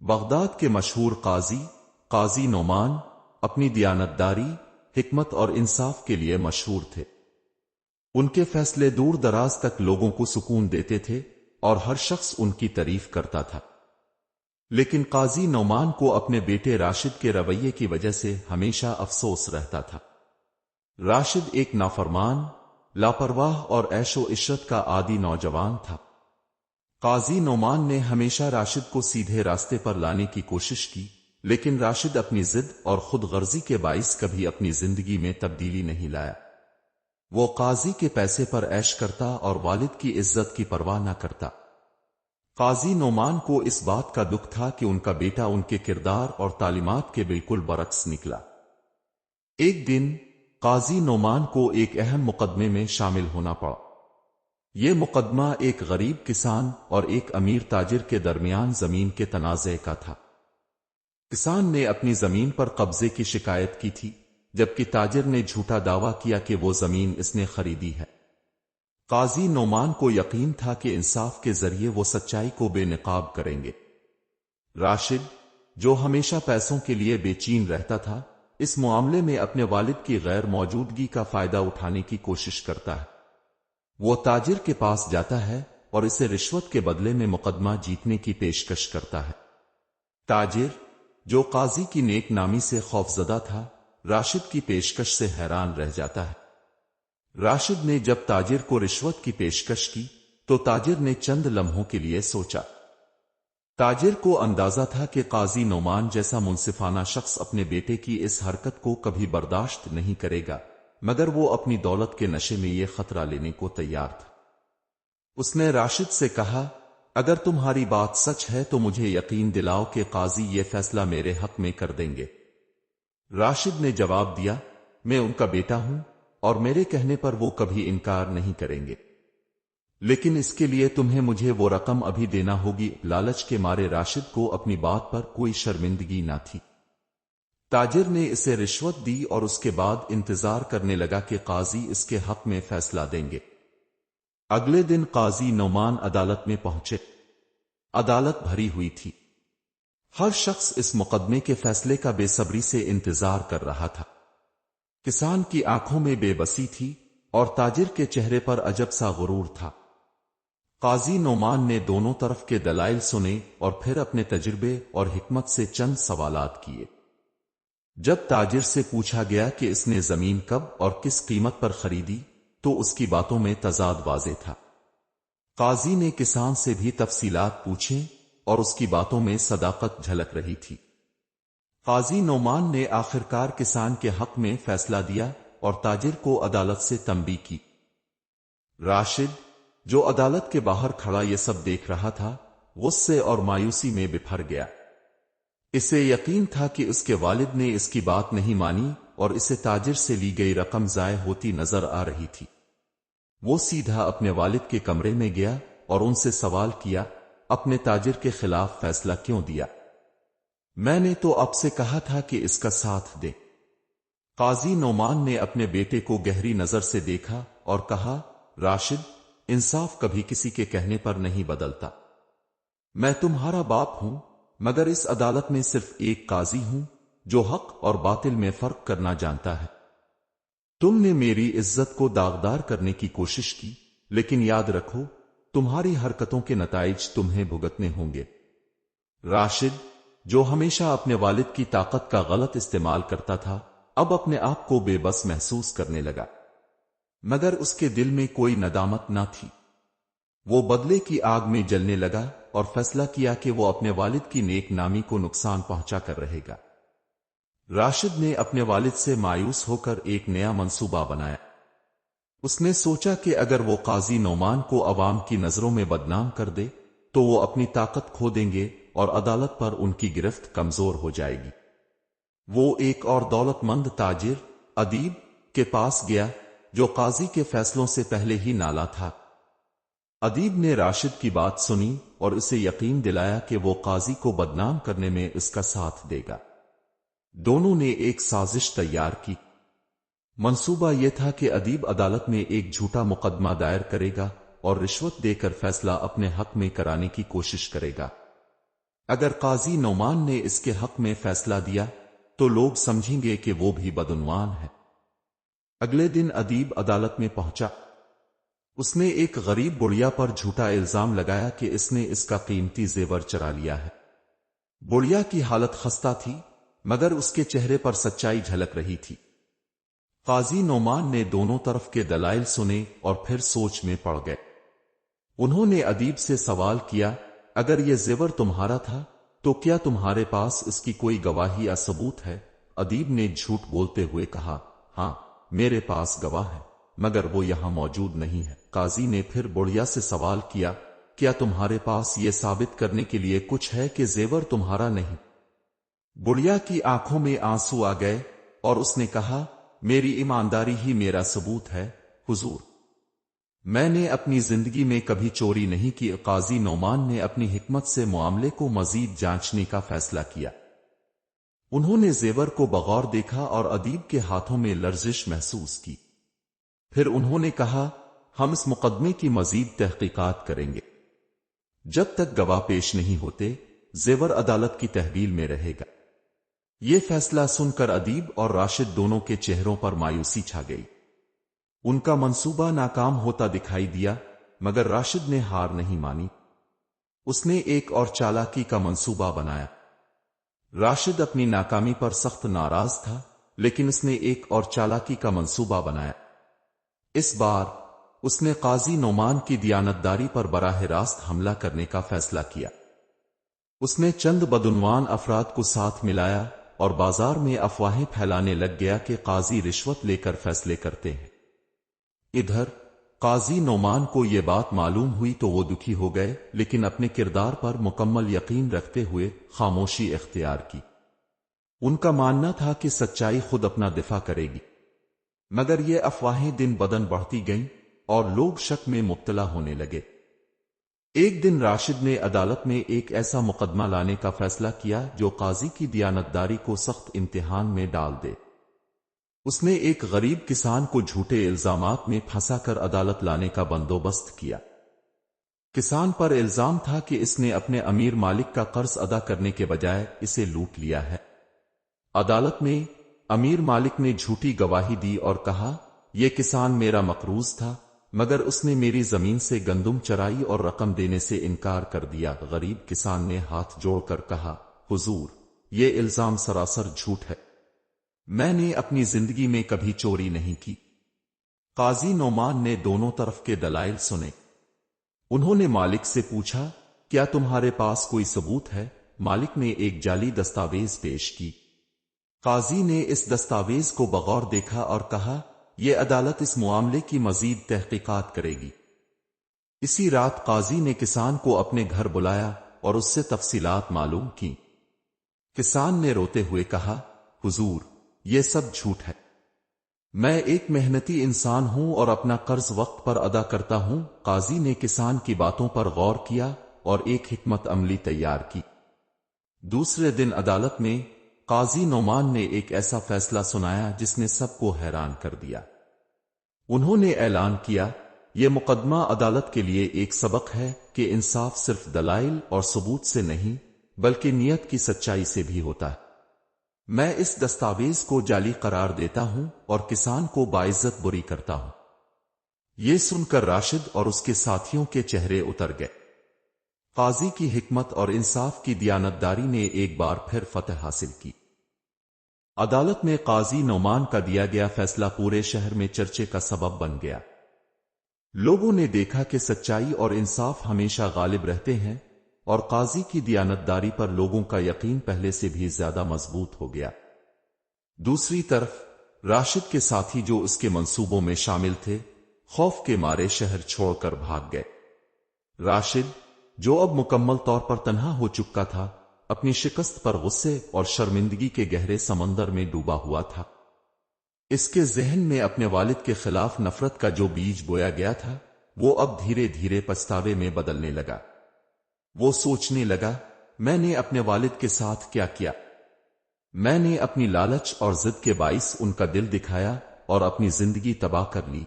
Baghdad کے مشہور قاضی نعمان اپنی دیانتداری، حکمت اور انصاف کے لیے مشہور تھے۔ ان کے فیصلے دور دراز تک لوگوں کو سکون دیتے تھے اور ہر شخص ان کی تعریف کرتا تھا۔ لیکن قاضی نعمان کو اپنے بیٹے راشد کے رویے کی وجہ سے ہمیشہ افسوس رہتا تھا۔ راشد ایک نافرمان، لاپرواہ اور عیش و عشرت کا عادی نوجوان تھا۔ قاضی نعمان نے ہمیشہ راشد کو سیدھے راستے پر لانے کی کوشش کی، لیکن راشد اپنی ضد اور خود غرضی کے باعث کبھی اپنی زندگی میں تبدیلی نہیں لایا۔ وہ قاضی کے پیسے پر عیش کرتا اور والد کی عزت کی پرواہ نہ کرتا۔ قاضی نعمان کو اس بات کا دکھ تھا کہ ان کا بیٹا ان کے کردار اور تعلیمات کے بالکل برعکس نکلا۔ ایک دن قاضی نعمان کو ایک اہم مقدمے میں شامل ہونا پڑا۔ یہ مقدمہ ایک غریب کسان اور ایک امیر تاجر کے درمیان زمین کے تنازع کا تھا۔ کسان نے اپنی زمین پر قبضے کی شکایت کی تھی، جبکہ تاجر نے جھوٹا دعویٰ کیا کہ وہ زمین اس نے خریدی ہے۔ قاضی نعمان کو یقین تھا کہ انصاف کے ذریعے وہ سچائی کو بے نقاب کریں گے۔ راشد، جو ہمیشہ پیسوں کے لیے بے چین رہتا تھا، اس معاملے میں اپنے والد کی غیر موجودگی کا فائدہ اٹھانے کی کوشش کرتا ہے۔ وہ تاجر کے پاس جاتا ہے اور اسے رشوت کے بدلے میں مقدمہ جیتنے کی پیشکش کرتا ہے۔ تاجر، جو قاضی کی نیک نامی سے خوفزدہ تھا، راشد کی پیشکش سے حیران رہ جاتا ہے۔ راشد نے جب تاجر کو رشوت کی پیشکش کی تو تاجر نے چند لمحوں کے لیے سوچا۔ تاجر کو اندازہ تھا کہ قاضی نعمان جیسا منصفانہ شخص اپنے بیٹے کی اس حرکت کو کبھی برداشت نہیں کرے گا، مگر وہ اپنی دولت کے نشے میں یہ خطرہ لینے کو تیار تھا۔ اس نے راشد سے کہا، اگر تمہاری بات سچ ہے تو مجھے یقین دلاؤ کہ قاضی یہ فیصلہ میرے حق میں کر دیں گے۔ راشد نے جواب دیا، میں ان کا بیٹا ہوں اور میرے کہنے پر وہ کبھی انکار نہیں کریں گے، لیکن اس کے لیے تمہیں مجھے وہ رقم ابھی دینا ہوگی۔ لالچ کے مارے راشد کو اپنی بات پر کوئی شرمندگی نہ تھی۔ تاجر نے اسے رشوت دی اور اس کے بعد انتظار کرنے لگا کہ قاضی اس کے حق میں فیصلہ دیں گے۔ اگلے دن قاضی نعمان عدالت میں پہنچے۔ عدالت بھری ہوئی تھی۔ ہر شخص اس مقدمے کے فیصلے کا بے صبری سے انتظار کر رہا تھا۔ کسان کی آنکھوں میں بے بسی تھی اور تاجر کے چہرے پر عجب سا غرور تھا۔ قاضی نعمان نے دونوں طرف کے دلائل سنے اور پھر اپنے تجربے اور حکمت سے چند سوالات کیے۔ جب تاجر سے پوچھا گیا کہ اس نے زمین کب اور کس قیمت پر خریدی تو اس کی باتوں میں تضاد واضح تھا۔ قاضی نے کسان سے بھی تفصیلات پوچھیں اور اس کی باتوں میں صداقت جھلک رہی تھی۔ قاضی نعمان نے آخرکار کسان کے حق میں فیصلہ دیا اور تاجر کو عدالت سے تنبیہ کی۔ راشد، جو عدالت کے باہر کھڑا یہ سب دیکھ رہا تھا، غصے اور مایوسی میں بپھر گیا۔ اسے یقین تھا کہ اس کے والد نے اس کی بات نہیں مانی اور اسے تاجر سے لی گئی رقم ضائع ہوتی نظر آ رہی تھی۔ وہ سیدھا اپنے والد کے کمرے میں گیا اور ان سے سوال کیا، اپنے تاجر کے خلاف فیصلہ کیوں دیا؟ میں نے تو اب سے کہا تھا کہ اس کا ساتھ دے۔ قاضی نعمان نے اپنے بیٹے کو گہری نظر سے دیکھا اور کہا، راشد، انصاف کبھی کسی کے کہنے پر نہیں بدلتا۔ میں تمہارا باپ ہوں، مگر اس عدالت میں صرف ایک قاضی ہوں جو حق اور باطل میں فرق کرنا جانتا ہے۔ تم نے میری عزت کو داغدار کرنے کی کوشش کی، لیکن یاد رکھو، تمہاری حرکتوں کے نتائج تمہیں بھگتنے ہوں گے۔ راشد، جو ہمیشہ اپنے والد کی طاقت کا غلط استعمال کرتا تھا، اب اپنے آپ کو بے بس محسوس کرنے لگا، مگر اس کے دل میں کوئی ندامت نہ تھی۔ وہ بدلے کی آگ میں جلنے لگا اور فیصلہ کیا کہ وہ اپنے والد کی نیک نامی کو نقصان پہنچا کر رہے گا۔ راشد نے اپنے والد سے مایوس ہو کر ایک نیا منصوبہ بنایا۔ اس نے سوچا کہ اگر وہ قاضی نعمان کو عوام کی نظروں میں بدنام کر دے تو وہ اپنی طاقت کھو دیں گے اور عدالت پر ان کی گرفت کمزور ہو جائے گی۔ وہ ایک اور دولت مند تاجر، ادیب، کے پاس گیا جو قاضی کے فیصلوں سے پہلے ہی نالا تھا۔ ادیب نے راشد کی بات سنی اور اسے یقین دلایا کہ وہ قاضی کو بدنام کرنے میں اس کا ساتھ دے گا۔ دونوں نے ایک سازش تیار کی۔ منصوبہ یہ تھا کہ ادیب عدالت میں ایک جھوٹا مقدمہ دائر کرے گا اور رشوت دے کر فیصلہ اپنے حق میں کرانے کی کوشش کرے گا۔ اگر قاضی نعمان نے اس کے حق میں فیصلہ دیا تو لوگ سمجھیں گے کہ وہ بھی بدعنوان ہے۔ اگلے دن ادیب عدالت میں پہنچا۔ اس نے ایک غریب بڑھیا پر جھوٹا الزام لگایا کہ اس نے اس کا قیمتی زیور چرا لیا ہے۔ بڑھیا کی حالت خستہ تھی مگر اس کے چہرے پر سچائی جھلک رہی تھی۔ قاضی نعمان نے دونوں طرف کے دلائل سنے اور پھر سوچ میں پڑ گئے۔ انہوں نے ادیب سے سوال کیا، اگر یہ زیور تمہارا تھا تو کیا تمہارے پاس اس کی کوئی گواہی یا ثبوت ہے؟ ادیب نے جھوٹ بولتے ہوئے کہا، ہاں میرے پاس گواہ ہے مگر وہ یہاں موجود نہیں ہے۔ قاضی نے پھر بڑھیا سے سوال کیا، کیا تمہارے پاس یہ ثابت کرنے کے لیے کچھ ہے کہ زیور تمہارا نہیں؟ بڑھیا کی آنکھوں میں آنسو آ گئے اور اس نے کہا، میری ایمانداری ہی میرا ثبوت ہے حضور، میں نے اپنی زندگی میں کبھی چوری نہیں کی۔ قاضی نعمان نے اپنی حکمت سے معاملے کو مزید جانچنے کا فیصلہ کیا۔ انہوں نے زیور کو بغور دیکھا اور ادیب کے ہاتھوں میں لرزش محسوس کی۔ پھر انہوں نے کہا، ہم اس مقدمے کی مزید تحقیقات کریں گے۔ جب تک گواہ پیش نہیں ہوتے زیور عدالت کی تحویل میں رہے گا۔ یہ فیصلہ سن کر ادیب اور راشد دونوں کے چہروں پر مایوسی چھا گئی۔ ان کا منصوبہ ناکام ہوتا دکھائی دیا مگر راشد نے ہار نہیں مانی۔ اس نے ایک اور چالاکی کا منصوبہ بنایا۔ راشد اپنی ناکامی پر سخت ناراض تھا لیکن اس نے ایک اور چالاکی کا منصوبہ بنایا۔ اس بار اس نے قاضی نعمان کی دیانتداری پر براہ راست حملہ کرنے کا فیصلہ کیا۔ اس نے چند بدعنوان افراد کو ساتھ ملایا اور بازار میں افواہیں پھیلانے لگ گیا کہ قاضی رشوت لے کر فیصلے کرتے ہیں۔ ادھر قاضی نعمان کو یہ بات معلوم ہوئی تو وہ دکھی ہو گئے لیکن اپنے کردار پر مکمل یقین رکھتے ہوئے خاموشی اختیار کی۔ ان کا ماننا تھا کہ سچائی خود اپنا دفاع کرے گی، مگر یہ افواہیں دن بدن بڑھتی گئیں اور لوگ شک میں مبتلا ہونے لگے۔ ایک دن راشد نے عدالت میں ایک ایسا مقدمہ لانے کا فیصلہ کیا جو قاضی کی دیانتداری کو سخت امتحان میں ڈال دے۔ اس نے ایک غریب کسان کو جھوٹے الزامات میں پھنسا کر عدالت لانے کا بندوبست کیا۔ کسان پر الزام تھا کہ اس نے اپنے امیر مالک کا قرض ادا کرنے کے بجائے اسے لوٹ لیا ہے۔ عدالت میں امیر مالک نے جھوٹی گواہی دی اور کہا، یہ کسان میرا مقروض تھا مگر اس نے میری زمین سے گندم چرائی اور رقم دینے سے انکار کر دیا۔ غریب کسان نے ہاتھ جوڑ کر کہا، حضور یہ الزام سراسر جھوٹ ہے، میں نے اپنی زندگی میں کبھی چوری نہیں کی۔ قاضی نعمان نے دونوں طرف کے دلائل سنے۔ انہوں نے مالک سے پوچھا، کیا تمہارے پاس کوئی ثبوت ہے؟ مالک نے ایک جعلی دستاویز پیش کی۔ قاضی نے اس دستاویز کو بغور دیکھا اور کہا، یہ عدالت اس معاملے کی مزید تحقیقات کرے گی۔ اسی رات قاضی نے کسان کو اپنے گھر بلایا اور اس سے تفصیلات معلوم کی۔ کسان نے روتے ہوئے کہا، حضور یہ سب جھوٹ ہے، میں ایک محنتی انسان ہوں اور اپنا قرض وقت پر ادا کرتا ہوں۔ قاضی نے کسان کی باتوں پر غور کیا اور ایک حکمت عملی تیار کی۔ دوسرے دن عدالت میں قاضی نعمان نے ایک ایسا فیصلہ سنایا جس نے سب کو حیران کر دیا۔ انہوں نے اعلان کیا، یہ مقدمہ عدالت کے لیے ایک سبق ہے کہ انصاف صرف دلائل اور ثبوت سے نہیں بلکہ نیت کی سچائی سے بھی ہوتا ہے۔ میں اس دستاویز کو جعلی قرار دیتا ہوں اور کسان کو باعزت بری کرتا ہوں۔ یہ سن کر راشد اور اس کے ساتھیوں کے چہرے اتر گئے۔ قاضی کی حکمت اور انصاف کی دیانتداری نے ایک بار پھر فتح حاصل کی۔ عدالت میں قاضی نعمان کا دیا گیا فیصلہ پورے شہر میں چرچے کا سبب بن گیا۔ لوگوں نے دیکھا کہ سچائی اور انصاف ہمیشہ غالب رہتے ہیں اور قاضی کی دیانتداری پر لوگوں کا یقین پہلے سے بھی زیادہ مضبوط ہو گیا۔ دوسری طرف راشد کے ساتھی جو اس کے منصوبوں میں شامل تھے خوف کے مارے شہر چھوڑ کر بھاگ گئے۔ راشد جو اب مکمل طور پر تنہا ہو چکا تھا اپنی شکست پر غصے اور شرمندگی کے گہرے سمندر میں ڈوبا ہوا تھا۔ اس کے ذہن میں اپنے والد کے خلاف نفرت کا جو بیج بویا گیا تھا وہ اب دھیرے دھیرے پچھتاوے میں بدلنے لگا۔ وہ سوچنے لگا، میں نے اپنے والد کے ساتھ کیا کیا؟ میں نے اپنی لالچ اور ضد کے باعث ان کا دل دکھایا اور اپنی زندگی تباہ کر لی۔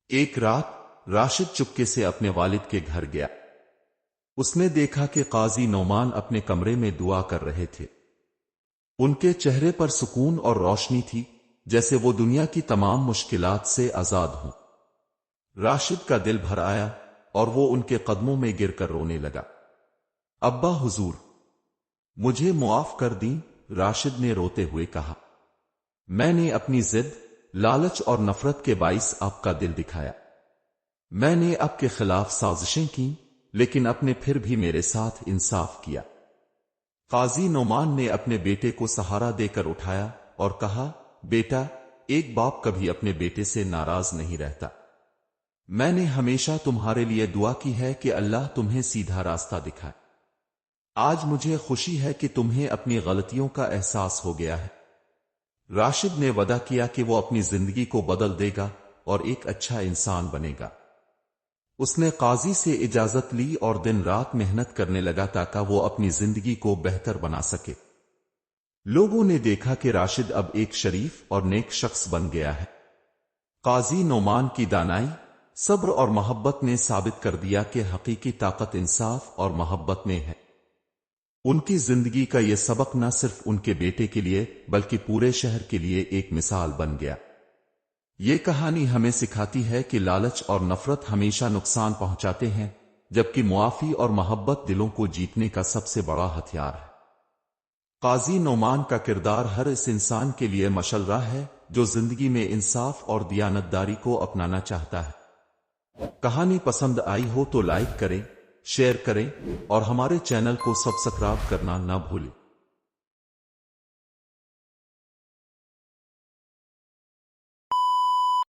ایک رات راشد چپکے سے اپنے والد کے گھر گیا۔ اس نے دیکھا کہ قاضی نعمان اپنے کمرے میں دعا کر رہے تھے۔ ان کے چہرے پر سکون اور روشنی تھی، جیسے وہ دنیا کی تمام مشکلات سے آزاد ہوں۔ راشد کا دل بھر آیا اور وہ ان کے قدموں میں گر کر رونے لگا۔ ابا حضور، مجھے معاف کر دیں، راشد نے روتے ہوئے کہا۔ میں نے اپنی ضد، لالچ اور نفرت کے باعث آپ کا دل دکھایا۔ میں نے آپ کے خلاف سازشیں کی، لیکن آپ نے پھر بھی میرے ساتھ انصاف کیا۔ قاضی نعمان نے اپنے بیٹے کو سہارا دے کر اٹھایا اور کہا، بیٹا، ایک باپ کبھی اپنے بیٹے سے ناراض نہیں رہتا۔ میں نے ہمیشہ تمہارے لیے دعا کی ہے کہ اللہ تمہیں سیدھا راستہ دکھائے۔ آج مجھے خوشی ہے کہ تمہیں اپنی غلطیوں کا احساس ہو گیا ہے۔ راشد نے وعدہ کیا کہ وہ اپنی زندگی کو بدل دے گا اور ایک اچھا انسان بنے گا۔ اس نے قاضی سے اجازت لی اور دن رات محنت کرنے لگا تاکہ وہ اپنی زندگی کو بہتر بنا سکے۔ لوگوں نے دیکھا کہ راشد اب ایک شریف اور نیک شخص بن گیا ہے۔ قاضی نعمان کی دانائی، صبر اور محبت نے ثابت کر دیا کہ حقیقی طاقت انصاف اور محبت میں ہے۔ ان کی زندگی کا یہ سبق نہ صرف ان کے بیٹے کے لیے بلکہ پورے شہر کے لیے ایک مثال بن گیا۔ یہ کہانی ہمیں سکھاتی ہے کہ لالچ اور نفرت ہمیشہ نقصان پہنچاتے ہیں، جبکہ معافی اور محبت دلوں کو جیتنے کا سب سے بڑا ہتھیار ہے۔ قاضی نعمان کا کردار ہر اس انسان کے لیے مشعل راہ ہے جو زندگی میں انصاف اور دیانتداری کو اپنانا چاہتا ہے۔ کہانی پسند آئی ہو تو لائک کریں، شیئر کریں اور ہمارے چینل کو سبسکرائب کرنا نہ بھولیں۔